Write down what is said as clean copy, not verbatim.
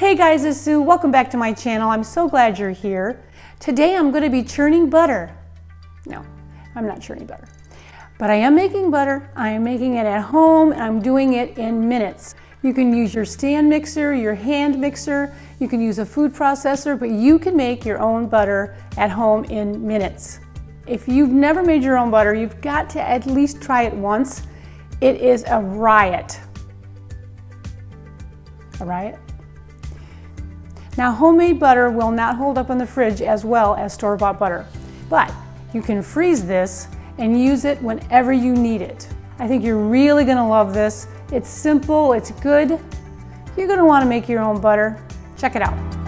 Hey guys, it's Sue. Welcome back to my channel. I'm so glad you're here. Today I'm going to be churning butter. No, I'm not churning butter. But I am making butter. I am making it at home and I'm doing it in minutes. You can use your stand mixer, your hand mixer, you can use a food processor, but you can make your own butter at home in minutes. If you've never made your own butter, you've got to at least try it once. It is a riot. A riot? Now, homemade butter will not hold up in the fridge as well as store-bought butter, but you can freeze this and use it whenever you need it. I think you're really gonna love this. It's simple, it's good. You're gonna wanna make your own butter. Check it out.